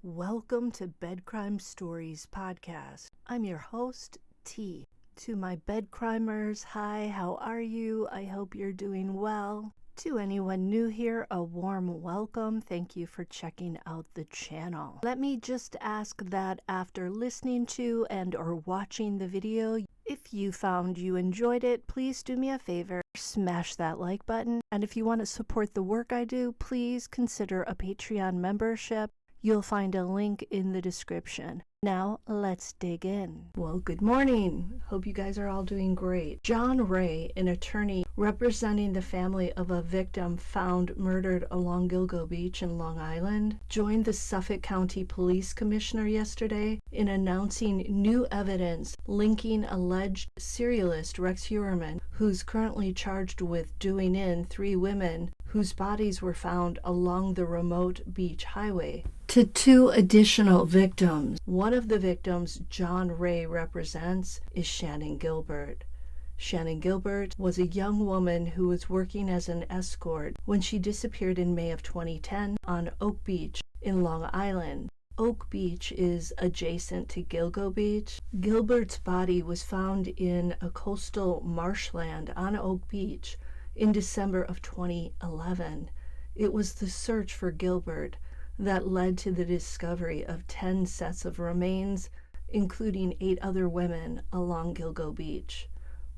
Welcome to Bed Crime Stories podcast. I'm your host, T. To my bed crimers, hi, how are you? I hope you're doing well. To anyone new here, a warm welcome. Thank you for checking out the channel. Let me just ask that after listening to and or watching the video, if you found you enjoyed it, please do me a favor, smash that like button. And if you want to support the work I do, please consider a Patreon membership. You'll find a link in the description. Now, let's dig in. Well, good morning. Hope you guys are all doing great. John Ray, an attorney representing the family of a victim found murdered along Gilgo Beach in Long Island, joined the Suffolk County Police Commissioner yesterday in announcing new evidence linking alleged serialist Rex Heuermann, who's currently charged with doing in 3 women whose bodies were found along the remote beach highway, to 2 additional victims. One of the victims John Ray represents is Shannon Gilbert. Shannon Gilbert was a young woman who was working as an escort when she disappeared in May of 2010 on Oak Beach in Long Island. Oak Beach is adjacent to Gilgo Beach. Gilbert's body was found in a coastal marshland on Oak Beach in December of 2011. It was the search for Gilbert that led to the discovery of 10 sets of remains, including 8 other women along Gilgo Beach.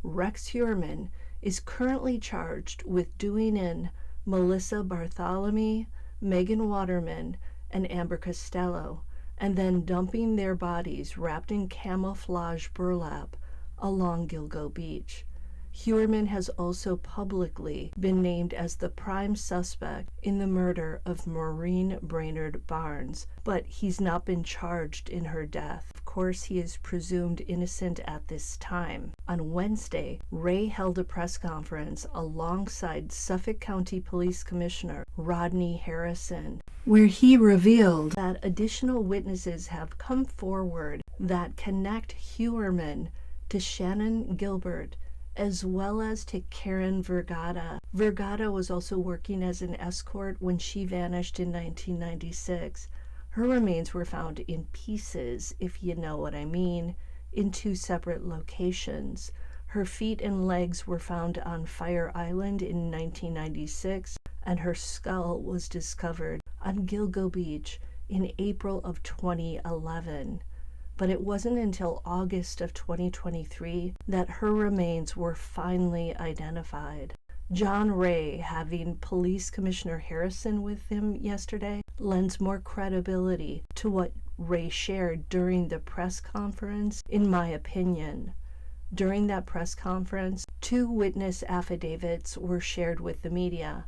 Rex Heuermann is currently charged with doing in Melissa Bartholomew, Megan Waterman, and Amber Costello, and then dumping their bodies wrapped in camouflage burlap along Gilgo Beach. Heuermann has also publicly been named as the prime suspect in the murder of Maureen Brainerd Barnes, but he's not been charged in her death. Of course, he is presumed innocent at this time. On Wednesday, Ray held a press conference alongside Suffolk County Police Commissioner Rodney Harrison, where he revealed that additional witnesses have come forward that connect Heuermann to Shannon Gilbert, as well as to Karen Vergata. Vergata was also working as an escort when she vanished in 1996. Her remains were found in pieces, if you know what I mean, in 2 separate locations. Her feet and legs were found on Fire Island in 1996, and her skull was discovered on Gilgo Beach in April of 2011. But it wasn't until August of 2023 that her remains were finally identified. John Ray, having Police Commissioner Harrison with him yesterday, lends more credibility to what Ray shared during the press conference, in my opinion. During that press conference, 2 witness affidavits were shared with the media.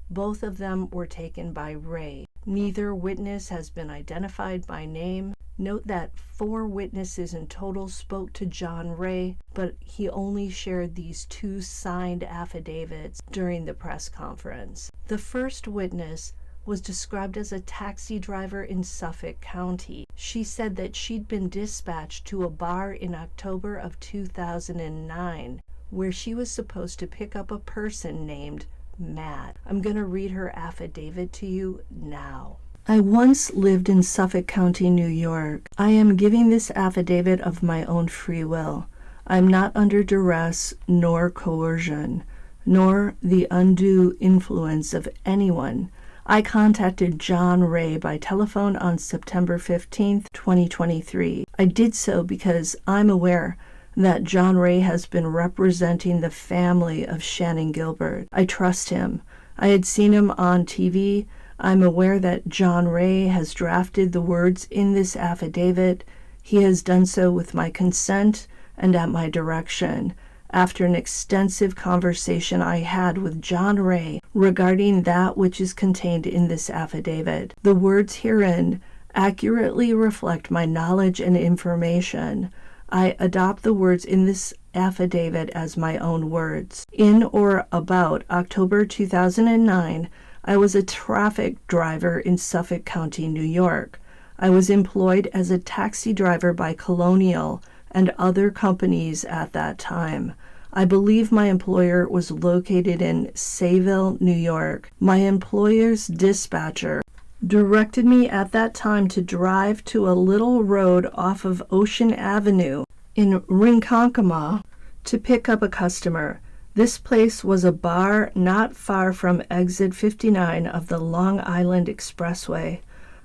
Both of them were taken by Ray. Neither witness has been identified by name. Note that 4 witnesses in total spoke to John Ray, but he only shared these 2 signed affidavits during the press conference. The first witness was described as a taxi driver in Suffolk County. She said that she'd been dispatched to a bar in October of 2009, where she was supposed to pick up a person named Matt. I'm going to read her affidavit to you now. I once lived in Suffolk County, New York. I am giving this affidavit of my own free will. I'm not under duress nor coercion, nor the undue influence of anyone. I contacted John Ray by telephone on September 15th, 2023. I did so because I'm aware that John Ray has been representing the family of Shannon Gilbert. I trust him. I had seen him on TV. I'm aware that John Ray has drafted the words in this affidavit. He has done so with my consent and at my direction, after an extensive conversation I had with John Ray regarding that which is contained in this affidavit. The words herein accurately reflect my knowledge and information. I adopt the words in this affidavit as my own words. In or about October 2009, I was a traffic driver in Suffolk County, New York. I was employed as a taxi driver by Colonial and other companies at that time. I believe my employer was located in Sayville, New York. My employer's dispatcher directed me at that time to drive to a little road off of Ocean Avenue in Ronkonkoma to pick up a customer. This place was a bar not far from exit 59 of the Long Island Expressway.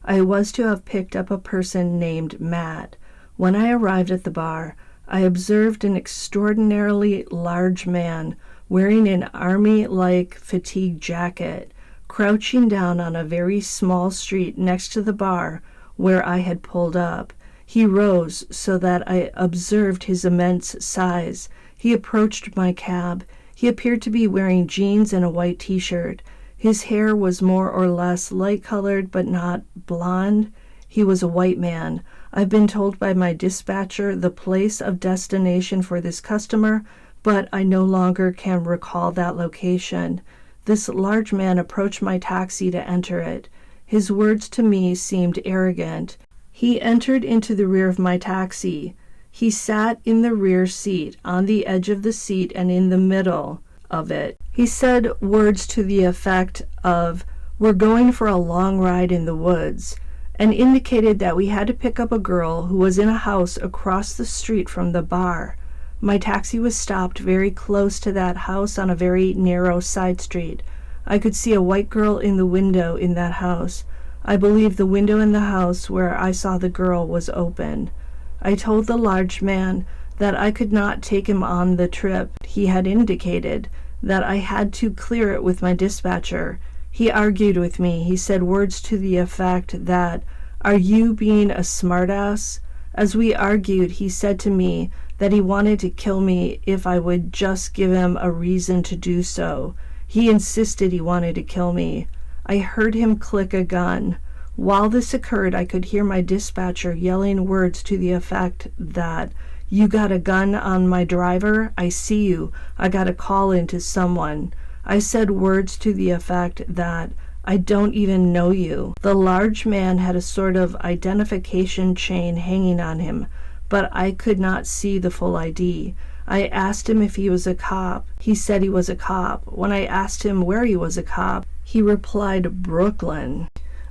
I was to have picked up a person named Matt. When I arrived at the bar, I observed an extraordinarily large man wearing an army-like fatigue jacket, crouching down on a very small street next to the bar where I had pulled up. He rose so that I observed his immense size. He approached my cab. He appeared to be wearing jeans and a white t-shirt. His hair was more or less light-colored but not blonde. He was a white man. I've been told by my dispatcher the place of destination for this customer, but I no longer can recall that location. This large man approached my taxi to enter it. His words to me seemed arrogant. He entered into the rear of my taxi. He sat in the rear seat, on the edge of the seat and in the middle of it. He said words to the effect of, "We're going for a long ride in the woods," and indicated that we had to pick up a girl who was in a house across the street from the bar. My taxi was stopped very close to that house on a very narrow side street. I could see a white girl in the window in that house. I believe the window in the house where I saw the girl was open. I told the large man that I could not take him on the trip he had indicated, that I had to clear it with my dispatcher. He argued with me. He said words to the effect that, "Are you being a smartass?" As we argued, he said to me that he wanted to kill me if I would just give him a reason to do so. He insisted he wanted to kill me. I heard him click a gun. While this occurred, I could hear my dispatcher yelling words to the effect that, "You got a gun on my driver? I see you. I got a call in to someone." I said words to the effect that, "I don't even know you." The large man had a sort of identification chain hanging on him, but I could not see the full ID. I asked him if he was a cop. He said he was a cop. When I asked him where he was a cop, he replied, "Brooklyn."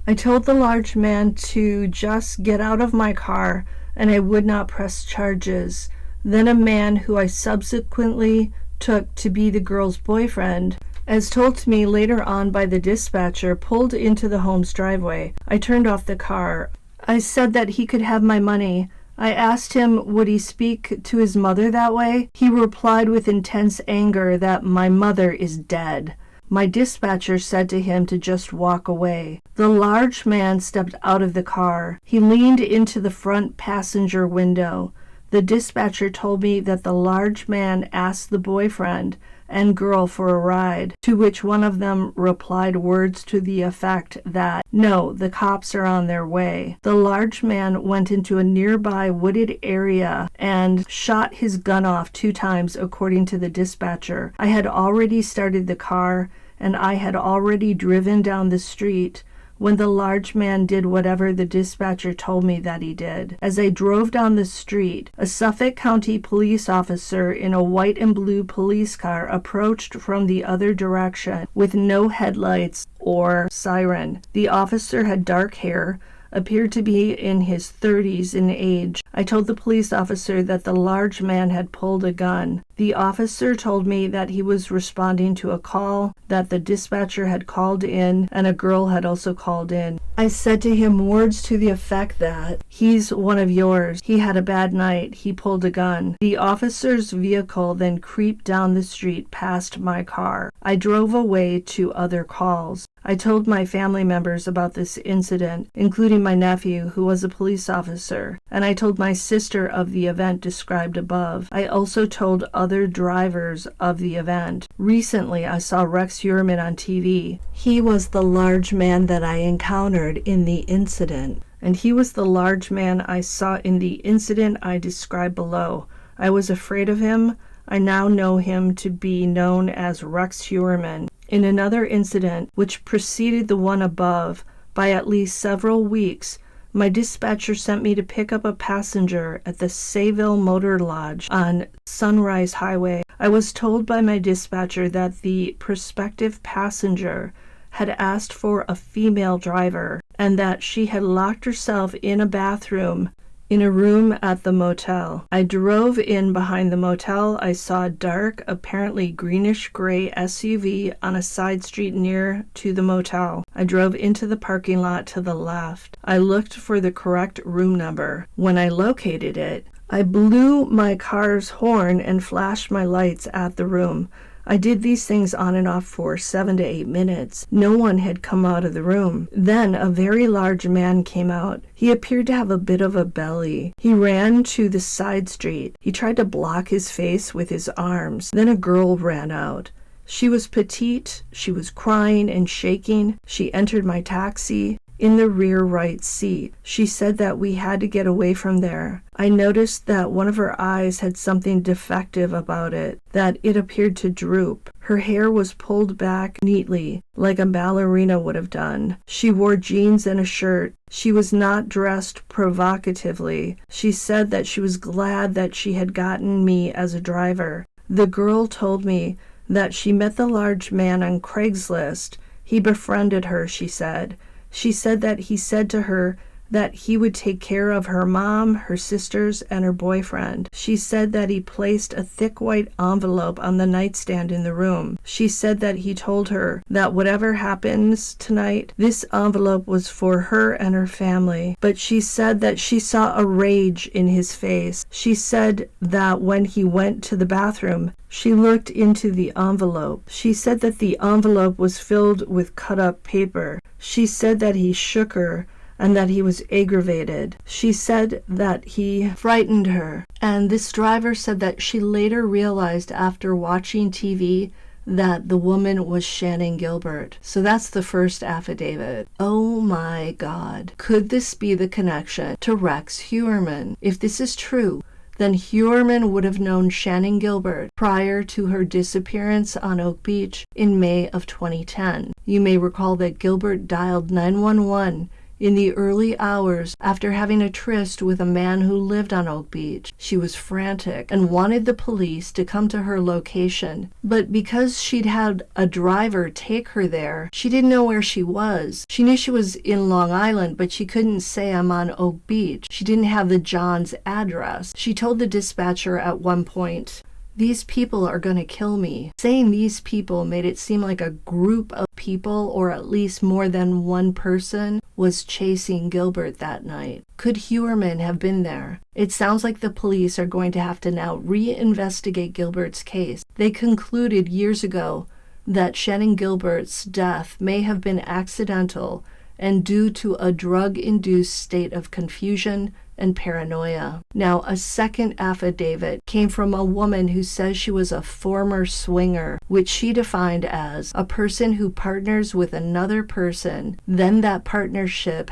I told the large man to just get out of my car and I would not press charges. Then a man who I subsequently took to be the girl's boyfriend, as told to me later on by the dispatcher, pulled into the home's driveway. I turned off the car. I said that he could have my money. I asked him would he speak to his mother that way. He replied with intense anger that my mother is dead. My dispatcher said to him to just walk away. The large man stepped out of the car. He leaned into the front passenger window. The dispatcher told me that the large man asked the boyfriend and girl for a ride, to which one of them replied words to the effect that, "No, the cops are on their way." The large man went into a nearby wooded area and shot his gun off 2 times, according to the dispatcher. I had already started the car, and I had already driven down the street when the large man did whatever the dispatcher told me that he did. As I drove down the street, a Suffolk County police officer in a white and blue police car approached from the other direction with no headlights or siren. The officer had dark hair, appeared to be in his 30s in age. I told the police officer that the large man had pulled a gun. The officer told me that he was responding to a call, that the dispatcher had called in, and a girl had also called in. I said to him words to the effect that, "He's one of yours. He had a bad night. He pulled a gun." The officer's vehicle then creeped down the street past my car. I drove away to other calls. I told my family members about this incident, including my nephew, who was a police officer, and I told my sister of the event described above. I also told other drivers of the event. Recently, I saw Rex Heuermann on TV. He was the large man that I encountered in the incident, and he was the large man I saw in the incident I described below. I was afraid of him. I now know him to be known as Rex Heuermann. In another incident, which preceded the one above by at least several weeks, my dispatcher sent me to pick up a passenger at the Sayville Motor Lodge on Sunrise Highway. I was told by my dispatcher that the prospective passenger had asked for a female driver, and that she had locked herself in a bathroom in a room at the motel. I drove in behind the motel. I saw a dark, apparently greenish-gray SUV on a side street near to the motel. I drove into the parking lot to the left. I looked for the correct room number. When I located it, I blew my car's horn and flashed my lights at the room. I did these things on and off for 7 to 8 minutes. No one had come out of the room. Then a very large man came out. He appeared to have a bit of a belly. He ran to the side street. He tried to block his face with his arms. Then a girl ran out. She was petite. She was crying and shaking. She entered my taxi in the rear right seat. She said that we had to get away from there. I noticed that one of her eyes had something defective about it, that it appeared to droop. Her hair was pulled back neatly, like a ballerina would have done. She wore jeans and a shirt. She was not dressed provocatively. She said that she was glad that she had gotten me as a driver. The girl told me that she met the large man on Craigslist. He befriended her, she said. She said that he said to her that he would take care of her mom, her sisters, and her boyfriend. She said that he placed a thick white envelope on the nightstand in the room. She said that he told her that whatever happens tonight, this envelope was for her and her family. But she said that she saw a rage in his face. She said that when he went to the bathroom, she looked into the envelope. She said that the envelope was filled with cut-up paper. She said that he shook her and that he was aggravated. She said that he frightened her. And this driver said that she later realized after watching TV that the woman was Shannon Gilbert. So that's the first affidavit. Oh my God. Could this be the connection to Rex Heuermann? If this is true, then Heuermann would have known Shannon Gilbert prior to her disappearance on Oak Beach in May of 2010. You may recall that Gilbert dialed 911 in the early hours after having a tryst with a man who lived on Oak Beach. She was frantic and wanted the police to come to her location. But because she'd had a driver take her there, she didn't know where she was. She knew she was in Long Island, but she couldn't say I'm on Oak Beach. She didn't have the John's address. She told the dispatcher at one point, "These people are going to kill me." Saying these people made it seem like a group of people, or at least more than one person, was chasing Gilbert that night. Could Heuermann have been there? It sounds like the police are going to have to now reinvestigate Gilbert's case. They concluded years ago that Shannon Gilbert's death may have been accidental and due to a drug-induced state of confusion and paranoia. Now, a second affidavit came from a woman who says she was a former swinger, which she defined as a person who partners with another person, then that partnership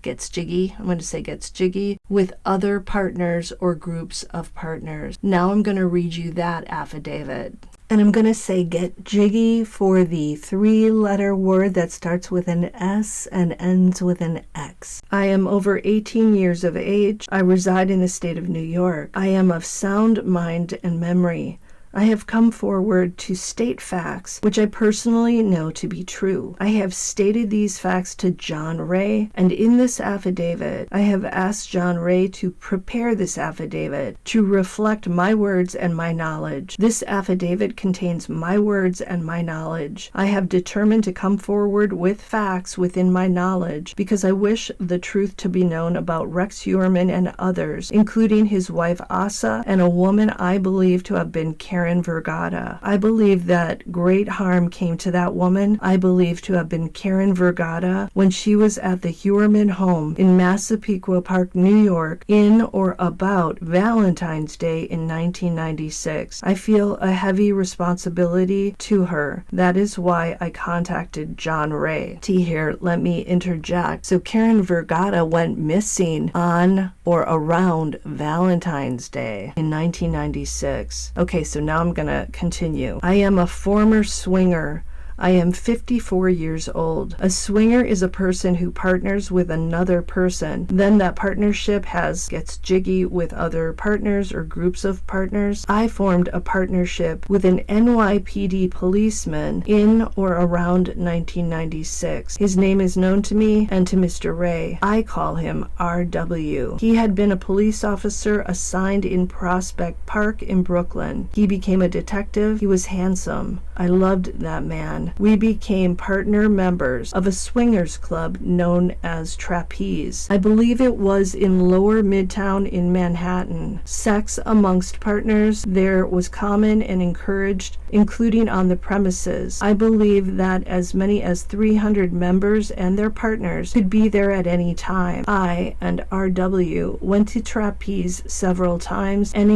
gets jiggy with other partners or groups of partners. Now I'm going to read you that affidavit. And I'm going to say get jiggy for the 3-letter word that starts with an S and ends with an X. I am over 18 years of age. I reside in the state of New York. I am of sound mind and memory. I have come forward to state facts which I personally know to be true. I have stated these facts to John Ray, and in this affidavit, I have asked John Ray to prepare this affidavit to reflect my words and my knowledge. This affidavit contains my words and my knowledge. I have determined to come forward with facts within my knowledge because I wish the truth to be known about Rex Heuermann and others, including his wife Asa and a woman I believe to have been Karen Vergata. I believe that great harm came to that woman. I believe to have been Karen Vergata when she was at the Heuermann home in Massapequa Park, New York, in or about Valentine's Day in 1996. I feel a heavy responsibility to her. That is why I contacted John Ray. Here, let me interject. So Karen Vergata went missing on or around Valentine's Day in 1996. Okay, so now I'm going to continue. I am a former swinger. I am 54 years old. A swinger is a person who partners with another person. Then that partnership gets jiggy with other partners or groups of partners. I formed a partnership with an NYPD policeman in or around 1996. His name is known to me and to Mr. Ray. I call him RW. He had been a police officer assigned in Prospect Park in Brooklyn. He became a detective. He was handsome. I loved that man. We became partner members of a swingers club known as Trapeze. I believe it was in Lower Midtown in Manhattan. Sex amongst partners there was common and encouraged, including on the premises. I believe that as many as 300 members and their partners could be there at any time. I and RW went to Trapeze several times and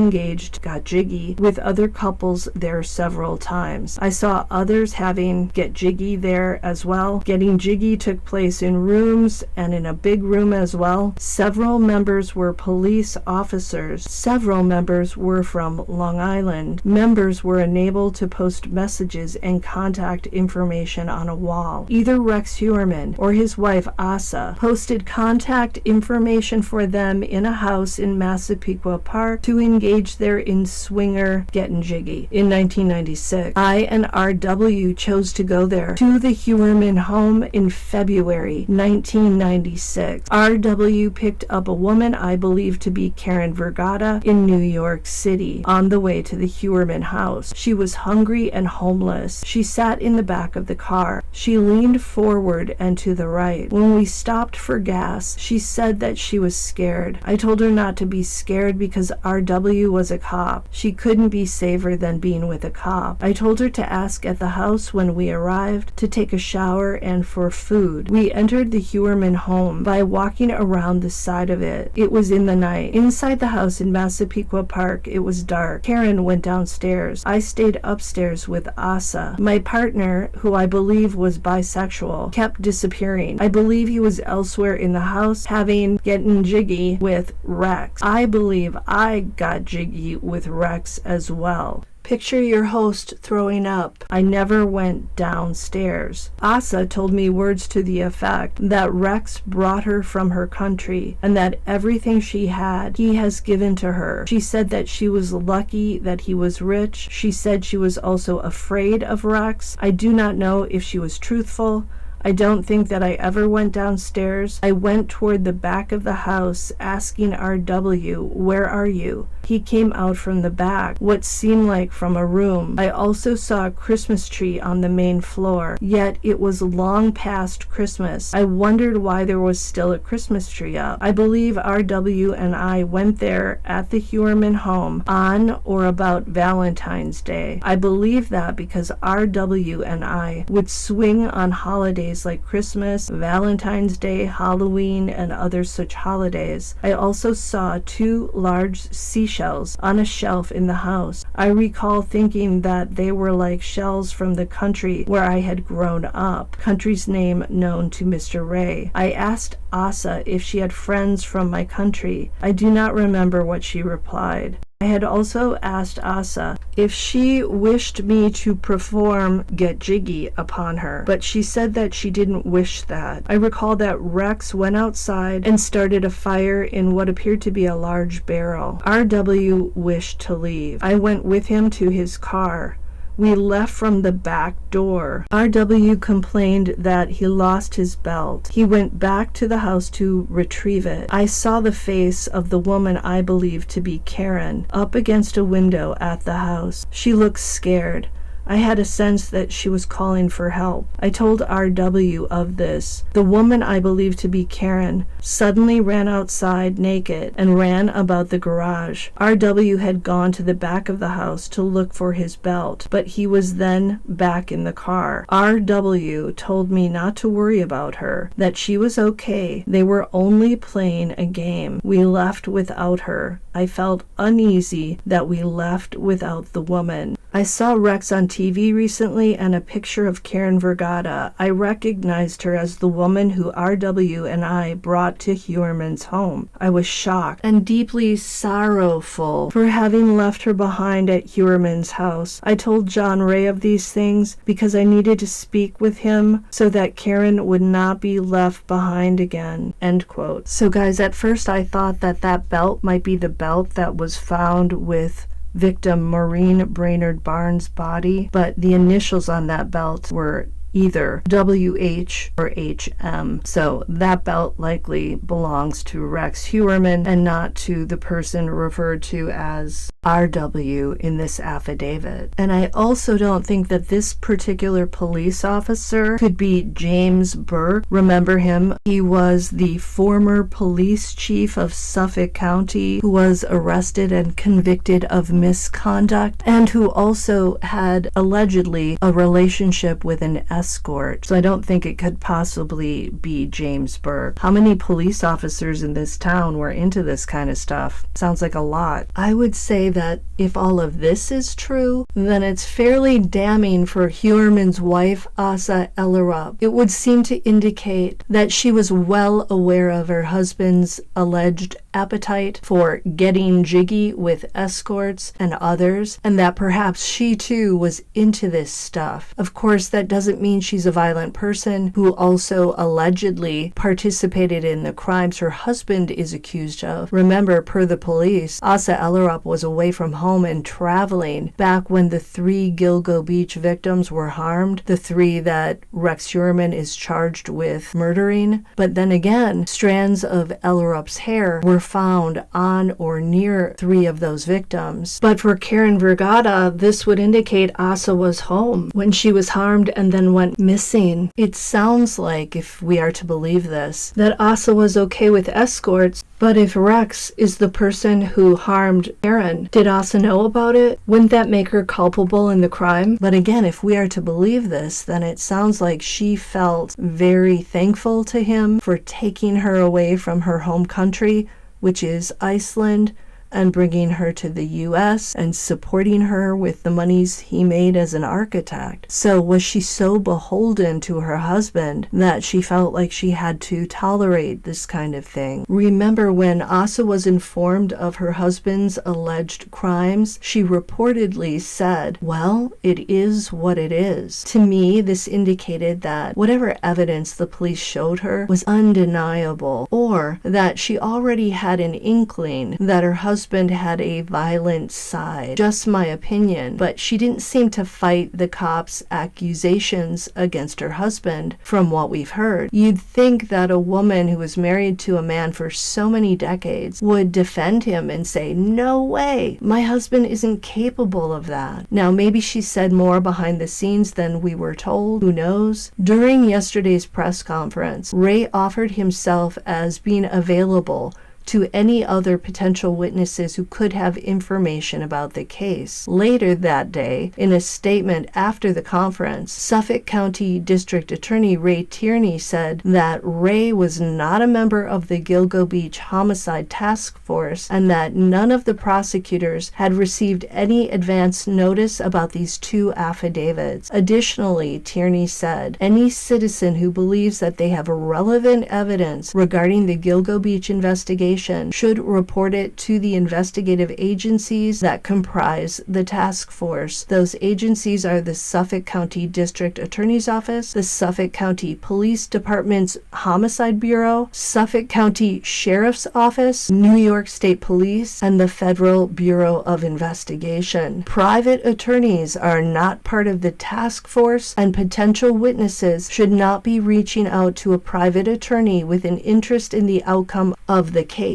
got jiggy with other couples there several times. I saw others having get jiggy there as well. Getting jiggy took place in rooms and in a big room as well. Several members were police officers. Several members were from Long Island. Members were enabled to post messages and contact information on a wall. Either Rex Heuermann or his wife Asa posted contact information for them in a house in Massapequa Park to engage there in swinger getting jiggy. In 1996, I and RW chose to go there to the Heuermann home in February 1996. RW picked up a woman I believe to be Karen Vergata in New York City on the way to the Heuermann house. She was hungry and homeless. She sat in the back of the car. She leaned forward and to the right. When we stopped for gas, she said that she was scared. I told her not to be scared because RW was a cop. She couldn't be safer than being with a cop. I told her to ask at the house when we arrived to take a shower and for food. We entered the Heuermann home by walking around the side of it. It was in the night. Inside the house in Massapequa Park, it was dark. Karen went downstairs. I stayed upstairs with Asa. My partner, who I believe was bisexual, kept disappearing. I believe he was elsewhere in the house getting jiggy with Rex. I believe I got jiggy with Rex as well. Picture your host throwing up. I never went downstairs. Asa told me words to the effect that Rex brought her from her country and that everything she had, he has given to her. She said that she was lucky that he was rich. She said she was also afraid of Rex. I do not know if she was truthful. I don't think that I ever went downstairs. I went toward the back of the house asking RW, "Where are you?" He came out from the back, what seemed like from a room. I also saw a Christmas tree on the main floor, yet it was long past Christmas. I wondered why there was still a Christmas tree up. I believe RW and I went there at the Heuermann home on or about Valentine's Day. I believe that because RW and I would swing on holidays like Christmas, Valentine's Day, Halloween, and other such holidays. I also saw 2 large seashells on a shelf in the house. I recall thinking that they were like shells from the country where I had grown up, country's name known to Mr. Ray. I asked Asa if she had friends from my country. I do not remember what she replied. I had also asked Asa if she wished me to perform Get Jiggy upon her, but she said that she didn't wish that. I recall that Rex went outside and started a fire in what appeared to be a large barrel. RW wished to leave. I went with him to his car. We left from the back door. RW complained that he lost his belt. He went back to the house to retrieve it. I saw the face of the woman I believed to be Karen up against a window at the house. She looked scared. I had a sense that she was calling for help. I told RW of this. The woman I believed to be Karen suddenly ran outside naked and ran about the garage. RW had gone to the back of the house to look for his belt, but he was then back in the car. RW told me not to worry about her, that she was okay. They were only playing a game. We left without her. I felt uneasy that we left without the woman. I saw Rex on TV recently and a picture of Karen Vergata, I recognized her as the woman who R.W. and I brought to Heuermann's home. I was shocked and deeply sorrowful for having left her behind at Heuermann's house. I told John Ray of these things because I needed to speak with him so that Karen would not be left behind again." End quote. So guys, at first I thought that that belt might be the belt that was found with victim Maureen Brainerd Barnes' body, but the initials on that belt were either WH or HM. So that belt likely belongs to Rex Heuermann and not to the person referred to as RW in this affidavit. And I also don't think that this particular police officer could be James Burke. Remember him? He was the former police chief of Suffolk County who was arrested and convicted of misconduct and who also had allegedly a relationship with an escort. So I don't think it could possibly be James Burke. How many police officers in this town were into this kind of stuff? Sounds like a lot. I would say that if all of this is true, then it's fairly damning for Heuermann's wife, Asa Ellerup. It would seem to indicate that she was well aware of her husband's alleged appetite for getting jiggy with escorts and others, and that perhaps she too was into this stuff. Of course, that doesn't mean she's a violent person who also allegedly participated in the crimes her husband is accused of. Remember, per the police, Asa Ellerup was away from home and traveling back when the 3 Gilgo Beach victims were harmed, the 3 that Rex Heuermann is charged with murdering. But then again, strands of Ellerup's hair were found on or near 3 of those victims. But for Karen Vergata, this would indicate Asa was home when she was harmed and then went missing. It sounds like, if we are to believe this, that Asa was okay with escorts, but if Rex is the person who harmed Karen, did Asa know about it? Wouldn't that make her culpable in the crime? But again, if we are to believe this, then it sounds like she felt very thankful to him for taking her away from her home country, which is Iceland, and bringing her to the U.S. and supporting her with the monies he made as an architect. So was she so beholden to her husband that she felt like she had to tolerate this kind of thing? Remember, when Asa was informed of her husband's alleged crimes, she reportedly said, "Well, it is what it is." To me, this indicated that whatever evidence the police showed her was undeniable, or that she already had an inkling that her husband had a violent side. Just my opinion, but she didn't seem to fight the cops' accusations against her husband from what we've heard. You'd think that a woman who was married to a man for so many decades would defend him and say, "No way, my husband isn't capable of that." Now, maybe she said more behind the scenes than we were told, who knows? During yesterday's press conference, Ray offered himself as being available to any other potential witnesses who could have information about the case. Later that day, in a statement after the conference, Suffolk County District Attorney Ray Tierney said that Ray was not a member of the Gilgo Beach Homicide Task Force and that none of the prosecutors had received any advance notice about these 2 affidavits. Additionally, Tierney said, any citizen who believes that they have relevant evidence regarding the Gilgo Beach investigation should report it to the investigative agencies that comprise the task force. Those agencies are the Suffolk County District Attorney's Office, the Suffolk County Police Department's Homicide Bureau, Suffolk County Sheriff's Office, New York State Police, and the Federal Bureau of Investigation. Private attorneys are not part of the task force, and potential witnesses should not be reaching out to a private attorney with an interest in the outcome of the case.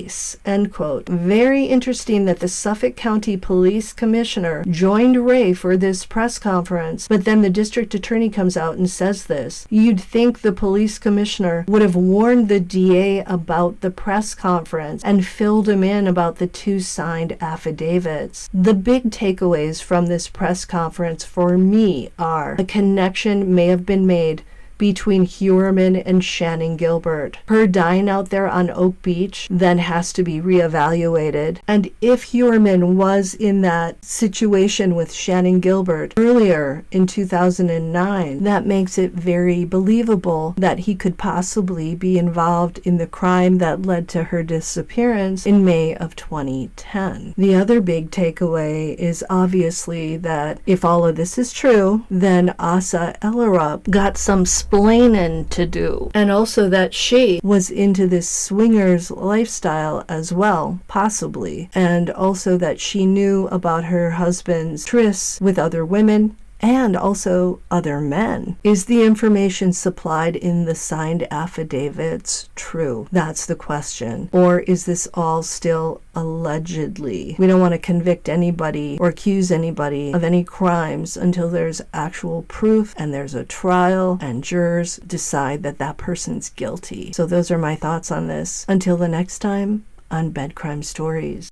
End quote. Very interesting that the Suffolk County Police Commissioner joined Ray for this press conference, but then the district attorney comes out and says this. You'd think the police commissioner would have warned the DA about the press conference and filled him in about the 2 signed affidavits. The big takeaways from this press conference for me are a connection may have been made between Heuermann and Shannon Gilbert. Her dying out there on Oak Beach then has to be reevaluated. And if Heuermann was in that situation with Shannon Gilbert earlier in 2009, that makes it very believable that he could possibly be involved in the crime that led to her disappearance in May of 2010. The other big takeaway is obviously that if all of this is true, then Asa Ellerup got some splaining to do. And also that she was into this swingers lifestyle as well, possibly. And also that she knew about her husband's trysts with other women and also other men. Is the information supplied in the signed affidavits true? That's the question. Or is this all still allegedly? We don't want to convict anybody or accuse anybody of any crimes until there's actual proof and there's a trial and jurors decide that that person's guilty. So those are my thoughts on this. Until the next time on Bed Crime Stories.